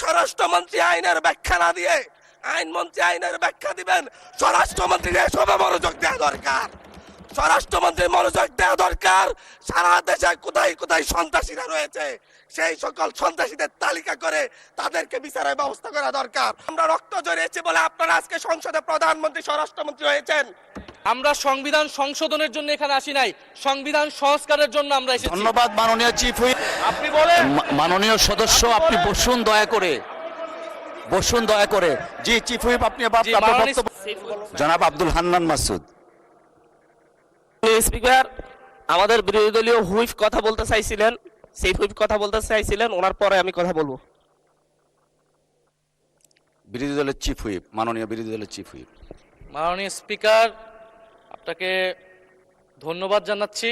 স্বরাষ্ট্রমন্ত্রী আইনের ব্যাখ্যা না দিয়ে আইনমন্ত্রী আইনের ব্যাখ্যা দিবেন। স্বরাষ্ট্রমন্ত্রীর এসবে মনোযোগ দেওয়া দরকার। স্বরাষ্ট্রমন্ত্রীর মনোযোগ দেওয়া দরকার। সারা দেশে কোথায় কোথায় সন্ত্রাসীরা রয়েছে সেই সকল সন্ত্রাসীদের তালিকা করে তাদেরকে বিচারের ব্যবস্থা করা দরকার। আমরা রক্ত জড়িয়েছি বলে আপনারা আজকে সংসদে প্রধানমন্ত্রী স্বরাষ্ট্রমন্ত্রী হয়েছেন। আমরা সংবিধান সংশোধনের জন্য এখানে আসি নাই, সংবিধান সংস্কারের জন্য আমরা এসেছি। ধন্যবাদ মাননীয় চিফ হুইপ। আপনি বলেন মাননীয় সদস্য আপনি বসুন দয়া করে, বসুন দয়া করে। জি চিফ হুইপ আপনি জি, মাননীয় জনাব আব্দুল হান্নান মাসুদ। স্পিকার, আমাদের বিরোধী দলীয় হুইপ কথা বলতে চাইছিলেন, সেই হুইপ কথা বলতে চাইছিলেন, ওনার পরে আমি কথা বলবো। বিরোধী দলের চিফ হুইপ, মাননীয় বিরোধী দলের চিফ হুইপ। মাননীয় স্পিকার, আপনাকে ধন্যবাদ জানাচ্ছি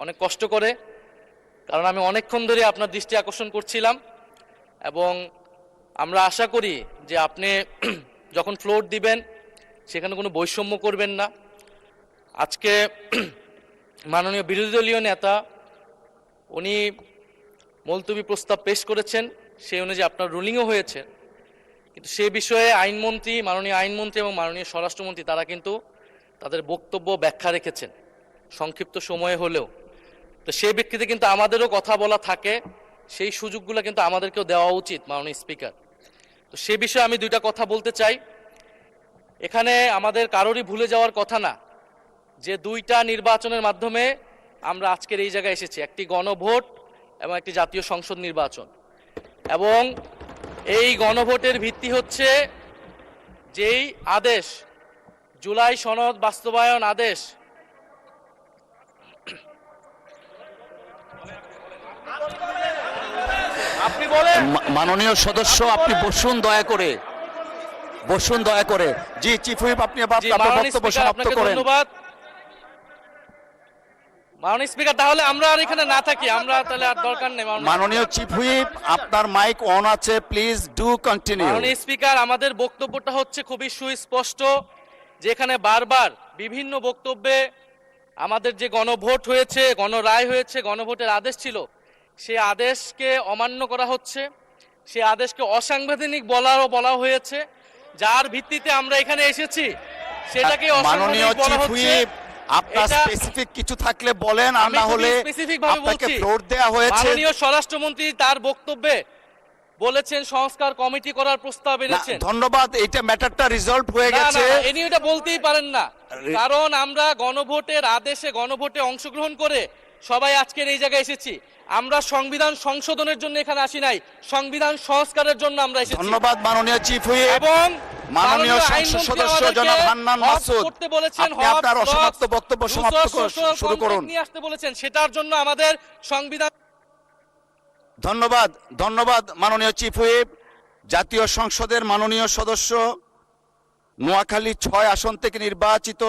অনেক কষ্ট করে, কারণ আমি অনেকক্ষণ ধরে আপনার দৃষ্টি আকর্ষণ করছিলাম এবং আমরা আশা করি যে আপনি যখন ফ্লোর দিবেন সেখানে কোনো বৈষম্য করবেন না। আজকে মাননীয় বিরোধী দলীয় নেতা উনি মুলতবি প্রস্তাব পেশ করেছেন, সেই অনুযায়ী আপনার রুলিংও হয়েছে, কিন্তু সে বিষয়ে আইনমন্ত্রী, মাননীয় আইনমন্ত্রী এবং মাননীয় স্বরাষ্ট্রমন্ত্রী তারা কিন্তু তাদের বক্তব্য ব্যাখ্যা রেখেছেন সংক্ষিপ্ত সময়ে হলেও। তো সেই ব্যক্তিতে কিন্তু আমাদেরও কথা বলা থাকে, সেই সুযোগগুলো কিন্তু আমাদেরকেও দেওয়া উচিত মাননীয় স্পিকার। তো সে বিষয়ে আমি দুইটা কথা বলতে চাই। এখানে আমাদের কারোরই ভুলে যাওয়ার কথা না যে দুইটা নির্বাচনের মাধ্যমে আমরা আজকের এই জায়গায় এসেছি, একটি গণভোট এবং একটি জাতীয় সংসদ নির্বাচন। এবং এই গণভোটের ভিত্তি হচ্ছে যেই আদেশ, জুলাই সনদ বাস্তবায়ন আদেশ, আপনি বলেন। মাননীয় সদস্য আপনি বসুন দয়া করে, বসুন দয়া করে। জি চিফ হুইপ আপনি আপনার বক্তব্য সমাপ্ত করেন। ধন্যবাদ মাননীয় স্পিকার। তাহলে আমরা আর এখানে না থাকি, আমরা তাহলে আর দরকার নেই। মাননীয় চিফ হুইপ আপনার মাইক অন আছে, প্লিজ ডু কন্টিনিউ। মাননীয় স্পিকার, আমাদের বক্তব্যটা হচ্ছে খুবই সুস্পষ্ট, যেখানে বারবার বিভিন্ন বক্তব্যে আমাদের যে গণভোট হয়েছে, গণরায় হয়েছে, গণভোটের আদেশ ছিল, সেই আদেশকে অমান্য করা হচ্ছে, সেই আদেশকে অসাংবিধানিক বলা হয়েছে, যার ভিত্তিতে আমরা এখানে এসেছি সেটাকে মাননীয় অসাংবিধানিক বলা চিফ হচ্ছে। হুইপ আপনার স্পেসিফিক কিছু থাকলে বলেন, আর না হলে স্পেসিফিক ভাবে আপনাকে বলছি। ফ্লোর দেয়া হয়েছে। মাননীয় স্বরাষ্ট্রমন্ত্রী তার বক্তব্যে বলেছেন সংস্কার কমিটি করার প্রস্তাব এনেছেন। ধন্যবাদ, এইটা ম্যাটারটা রিজলভ হয়ে গেছে। এনি এটা বলতেই পারেন না, কারণ আমরা গণভোটের আদেশে গণভোটে অংশগ্রহণ করে সবাই আজকের এই জায়গায় এসেছি। আমরা সংবিধান সংশোধনের জন্য এখানে আসি নাই, সংবিধান সংস্কারের জন্য আমরা এসেছি। ধন্যবাদ মাননীয় চিফ হুইপ। এবং মাননীয় সংসদ সদস্য জনাব হান্নান মাসুদ, আপনি আপনার অসমাপ্ত বক্তব্য সমাপ্ত শুরু করুন। নিয়ে আসতে বলেছেন, সেটার জন্য আমাদের সংবিধান। ধন্যবাদ, ধন্যবাদ মাননীয় চিফ হুইপ। জাতীয় সংসদের মাননীয় সদস্য, নোয়াখালী 6 আসন থেকে নির্বাচিত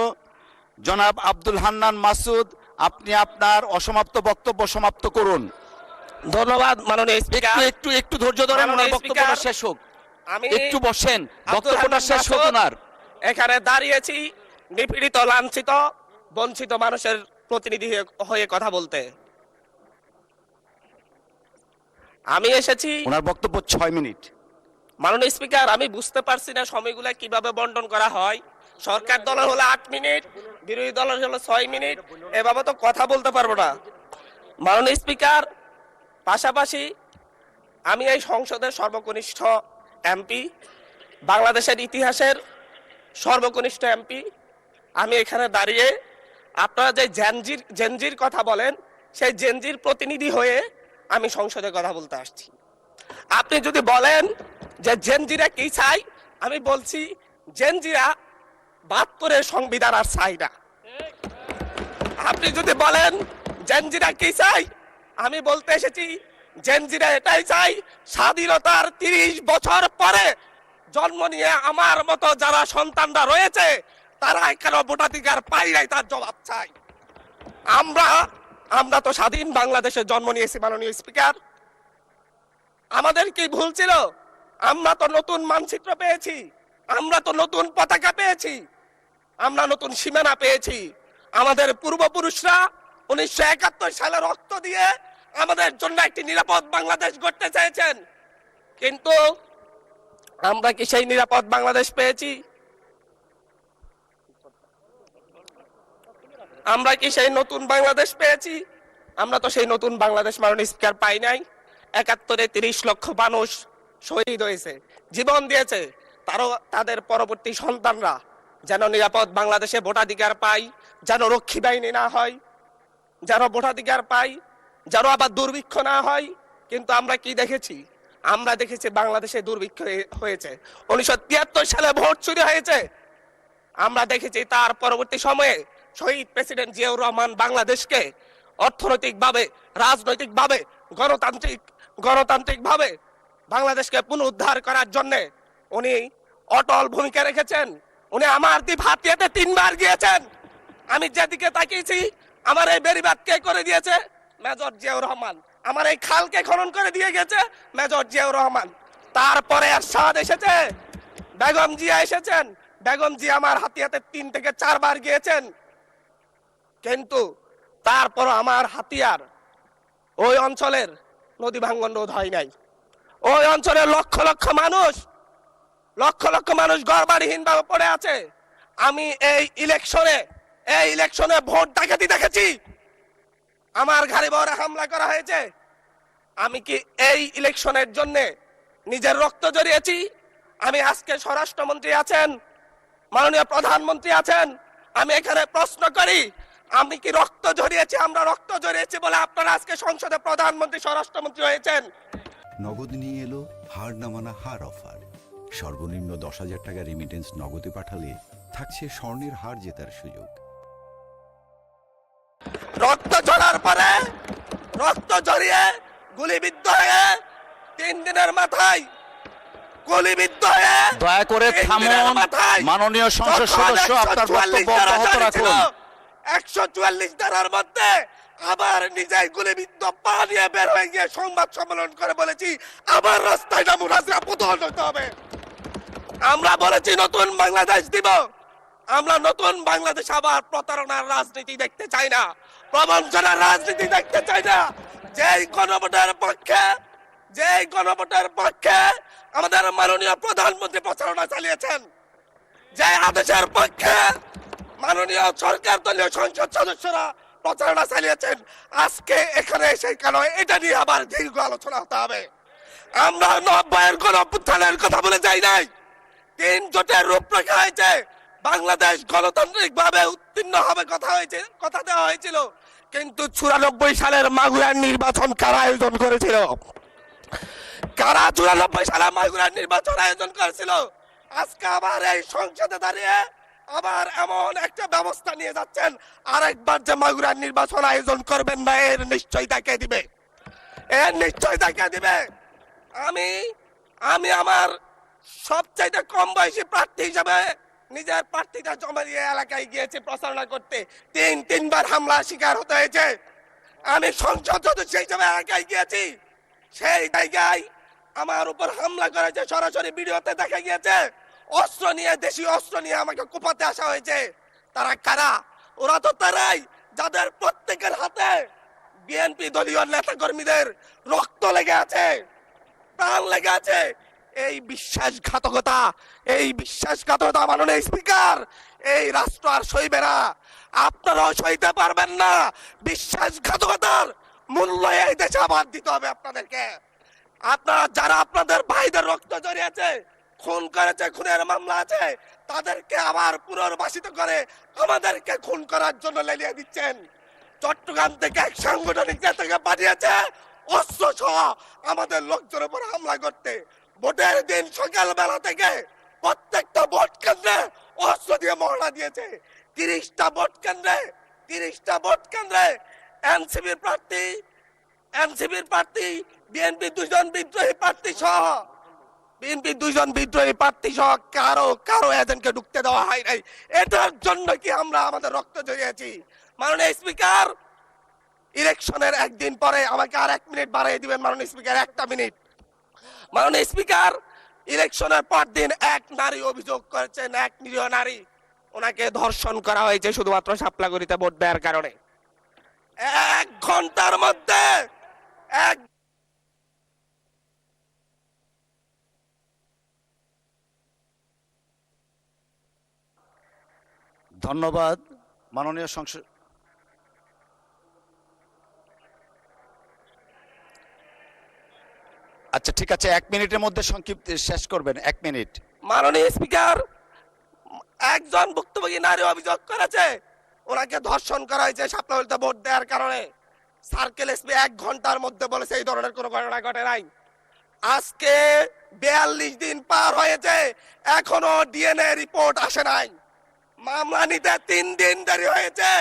জনাব আব্দুল হান্নান মাসুদ, আপনি আপনার অসমাপ্ত বক্তব্য সমাপ্ত করুন। ধন্যবাদ মাননীয় স্পিকার। একটু একটু ধৈর্য ধরেন, ওনার বক্তব্যটা শেষ হোক। একটু বসেন, বক্তব্যটা শেষ হোক ওনার। এখানে দাঁড়িয়েছি নিপীড়িত, লাঞ্ছিত, বঞ্চিত মানুষের প্রতিনিধি হয়ে কথা বলতে। আমি এসেছি। ওনার বক্তব্য 6 মিনিট। মাননীয় স্পিকার, আমি বুঝতে পারছি না সময়গুলো কিভাবে বন্টন করা হয়। সরকার দলের হলো 8 মিনিট, বিরোধী দলের হলো 6 মিনিট, এভাবে তো কথা বলতে পারবো না। মাননীয় স্পিকার, পাশাপাশি আমি এই সংসদের সর্বকনিষ্ঠ এমপি, বাংলাদেশের ইতিহাসের সর্বকনিষ্ঠ এমপি। আমি এখানে দাঁড়িয়ে আপনারা যে জেনজির কথা বলেন, সেই জেনজির প্রতিনিধি হয়ে আমি সংসদে কথা বলতে আসছি। আপনি যদি বলেন যে জেনজিরা কি চাই, আমি বলছি জেনজিরা 72-এর সংবিধান আর চাই না। আপনি যদি বলেন জেনজিরা কি চাই, আমি বলতে এসেছি জেনজিরা এটাই চাই, স্বাধীনতার 30 বছর পরে জন্ম নিয়ে আমার মতো যারা সন্তানরা রয়েছে তারা কেন ভোটাধিকার পাই নাই, তার জবাব চাই। আমরা তো স্বাধীন বাংলাদেশে জন্ম নিয়েছি মাননীয় স্পিকার। আমাদের কি ভুল ছিল? আমরা তো নতুন মানচিত্র পেয়েছি, আমরা তো নতুন পতাকা পেয়েছি, আমরা নতুন সীমানা পেয়েছি। আমাদের পূর্বপুরুষরা 1971 সালে রক্ত দিয়ে আমাদের জন্য একটি নিরাপদ বাংলাদেশ গড়তে চেয়েছেন। কিন্তু আমরা কি সেই নিরাপদ বাংলাদেশ পেয়েছি? আমরা কি সেই নতুন বাংলাদেশ পেয়েছি? আমরা তো সেই নতুন বাংলাদেশ মাননীয় স্পিকার পাই নাই। ৭১-এ ৩০ লক্ষ মানুষ শহীদ হয়েছে, জীবন দিয়েছে, তাদের পরবর্তী সন্তানরা যেন নিরাপদ বাংলাদেশে ভোটাধিকার পায়, যেন রক্ষী বাহিনী না হয়, যেন ভোটাধিকার পায়, যেন আবার দুর্ভিক্ষ না হয়। কিন্তু আমরা কি দেখেছি? আমরা দেখেছি বাংলাদেশে দুর্ভিক্ষ হয়েছে। 19৭৩ সালে ভোট চুরি হয়েছে। আমরা দেখেছি তার পরবর্তী সময়ে শহীদ প্রেসিডেন্ট জিয়াউর রহমান বাংলাদেশকে অর্থনৈতিকভাবে, রাজনৈতিকভাবে, গণতান্ত্রিকভাবে বাংলাদেশকে পুনরুদ্ধার করার জন্য উনি অটল ভূমিকা রেখেছেন। উনি আমার দ্বীপ হাতিয়াতে 3 বার গিয়েছেন। আমি যেদিকে তাকিয়েছি, আমার এই বেড়িবাঁধ কে করে দিয়েছে? মেজর জিয়াউর রহমান। আমার এই খালকে খনন করে দিয়ে গেছে মেজর জিয়াউর রহমান। তারপরে এরশাদ এসেছে, বেগম জিয়া এসেছেন। বেগম জিয়া আমার হাতিয়াতে 3 থেকে 4 বার গিয়েছেন। কিন্তু তারপর আমার হাতিয়ার ওই অঞ্চলের নদী ভাঙ্গন রোধ হয় নাই। ওই অঞ্চলের লক্ষ লক্ষ মানুষ ঘরবাড়িহীন ভাবে পড়ে আছে। আমি এই ইলেকশনে ভোট ডাকাতি দেখেছি। আমার গাড়ি বহরে হামলা করা হয়েছে। আমি কি এই ইলেকশনের জন্য নিজের রক্ত জড়িয়েছি? আমি আজকে স্বরাষ্ট্রমন্ত্রী আছেন, মাননীয় প্রধানমন্ত্রী আছেন, আমি এখানে প্রশ্ন করি, আমি কি রক্ত জড়িয়েছি? আমরা রক্ত জড়িয়েছি বলে আপনারা আজকে সংসদে প্রধানমন্ত্রী, স্বরাষ্ট্রমন্ত্রী হয়েছেন। নগদ নিয়ে এলো হার না মানা হার অফার। সর্বনিম্ন 10,000 টাকা রেমিটেন্স নগদে পাঠালে থাকছে স্বর্ণের হার জেতার সুযোগ। রক্ত ঝরার পরে, রক্ত ঝরিয়ে গুলিবিদ্ধ হয়ে 3 দিনের মাথায় গুলিবিদ্ধ হয়ে, দয়া করে 3 থামুন। দিনের মাথায় মাননীয় সংসদ যখন সদস্য, আপনার 144 বক্তব্য ধারা অব্যাহত জারি ছিল, রাখুন। 144 ধারার মধ্যে আবার নিজেই গুলিবিদ্ধ পা নিয়ে বের হয়ে গিয়ে সংবাদ সম্মেলন করে বলেছি আবার রাস্তায় নামুন, হাসিনা পতন হতে হবে। আমরা বলেছি নতুন বাংলাদেশ দিব। আমরা নতুন বাংলাদেশ আবার প্রতারণার রাজনীতি দেখতে চাই না, প্রবঞ্চনার রাজনীতি দেখতে চাই না। যেই গণভোটের পক্ষে আমাদের মাননীয় প্রধানমন্ত্রী প্রচারণা চালিয়েছেন, যে আদেশের পক্ষে মাননীয় সরকার দলীয় সংসদ সদস্যরা প্রচারণা চালিয়েছেন, আজকে এখানে এসে কেন এটা নিয়ে আবার দীর্ঘ আলোচনা হতে হবে? আমরা 90-এর গণঅভ্যুত্থানের কথা বলে যাই নাই। 3 জোটের রূপরেখা হয়েছে, বাংলাদেশ গণতান্ত্রিক ভাবে উত্তীর্ণ হবে কথা দেওয়া হয়েছিল। কিন্তু 94 সালের মাগুরার নির্বাচন কারা আয়োজন করেছিল? কারা 94 সালে মাগুরার নির্বাচন আয়োজন করেছিল? আজকে আবার এই সংসদে দাঁড়িয়ে আবার এমন একটা ব্যবস্থা নিয়ে যাচ্ছেন, আরেকবার যে মাগুরার নির্বাচন আয়োজন করবেন না, এর নিশ্চয় দেখিয়ে দিবে। আমি আমার সবচাইতে কম বয়সী প্রার্থী হিসেবে নিজের প্রার্থীটা জমা দিয়ে এলাকায় গিয়েছি প্রচারণা করতে। 3 বার হামলা শিকার হতে হয়েছে। আমি সংসদ সদস্য হিসেবে এলাকায় গিয়েছি, সেই জায়গায় আমার উপর হামলা করেছে, সরাসরি ভিডিওতে দেখা গিয়েছে। দেশীয় অস্ত্র নিয়ে আমাকে কোপাতে আসা হয়েছে। তারা কারা? ওরা তো তারাই যাদের প্রত্যেকের হাতে বিএনপি দলীয় নেতা কর্মীদের রক্ত লেগে আছে, প্রাণ লেগে আছে। এই বিশ্বাসঘাতকতা মাননীয় স্পিকার, এই রাষ্ট্র আর সইবে না। আপনারাও সইতে পারবেন না। বিশ্বাসঘাতকতার মূল্য এই দেশে আবার দিতে হবে আপনাদেরকে। আপনারা যারা আপনাদের ভাইদের রক্ত জড়িয়েছে, খুন করেছে, খুনের মামলা আছে, তাদেরকে আবার পুনর্বাসিত করে আমাদেরকে খুন করার জন্য লেলিয়ে দিচ্ছেন। চট্টগ্রাম থেকে এক সাংগঠনিক নেতাকে পাঠিয়েছে অস্ত্র সহ আমাদের লোকজনের উপর হামলা করতে। ভোটের দিন সকালবেলা থেকে প্রত্যেকটা ভোট কেন্দ্রে অস্ত্র দিয়ে মহড়া দিয়েছে। 30টা ভোট কেন্দ্রে এনসিপির প্রার্থী, বিএনপি 2 জন বিদ্রোহী প্রার্থী সহ কারো এজেন্টকে ঢুকতে দেওয়া হয় নাই। এটার জন্য কি আমরা আমাদের রক্ত জড়িয়েছি? মাননীয় স্পিকার, ইলেকশনের একদিন পরে আমাকে আর 1 মিনিট বাড়িয়ে দিবেন মাননীয় স্পিকার, 1টা মিনিট। মাননীয় স্পিকার, ইলেকশনের পর দিন এক নারী অভিযোগ করেছেন, এক নিরীহ নারী, ওনাকে ধর্ষণ করা হয়েছে শুধুমাত্র শাপলাগড়িতে ভোট দেওয়ার কারণে। 1 ঘন্টার মধ্যে ধন্যবাদ মাননীয় সংসদ। আচ্ছা ঠিক আছে, 1 মিনিটের মধ্যে সংক্ষিপ্ত শেষ করবেন, 1 মিনিট। মাননীয় স্পিকার, একজন ভুক্তভোগী নারী অভিযোগ করেছে ওনাকে ধর্ষণ করা হয়েছে শাপলাবলিতে ভোট দেওয়ার কারণে। সার্কেল এসপি 1 ঘন্টার মধ্যে বলেছে এই ধরনের কোনো ঘটনা ঘটে নাই। আজকে 42 দিন পার হয়েছে, এখনো ডিএনএ রিপোর্ট আসে নাই। মামলা নিতে 3 দিন দেরি হয়েছে।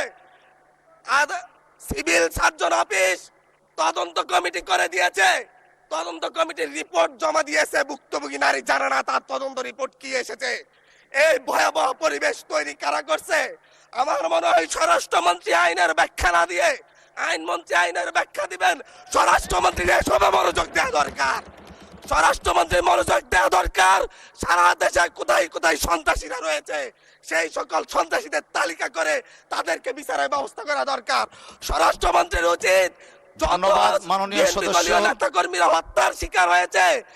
আর সিভিল সার্জন অফিস তদন্ত কমিটি করে দিয়েছে, তদন্ত কমিটির রিপোর্ট জমা দিয়েছে, ভুক্তভোগী নারী জানে না তার তদন্ত রিপোর্ট কি এসেছে। এই ভয়াবহ পরিবেশ তৈরি কারা করছে? আমার মনে হয় স্বরাষ্ট্রমন্ত্রী আইনের ব্যাখ্যা না দিয়ে, আইনমন্ত্রী আইনের ব্যাখ্যা দিবেন, স্বরাষ্ট্রমন্ত্রীর এসবে মনোযোগ দেওয়া দরকার। স্বরাষ্ট্রমন্ত্রীর মনোযোগ দেওয়া দরকার। সারা দেশে কোথায় কোথায় সন্ত্রাসীরা রয়েছে সেই সকল সন্ত্রাসীদের তালিকা করে তাদেরকে বিচারের ব্যবস্থা করা দরকার। স্বরাষ্ট্রমন্ত্রীর উচিত যত ধন্যবাদ মাননীয় বিএনপি দলীয় সদস্য। নেতাকর্মীরা হত্যার শিকার হয়েছে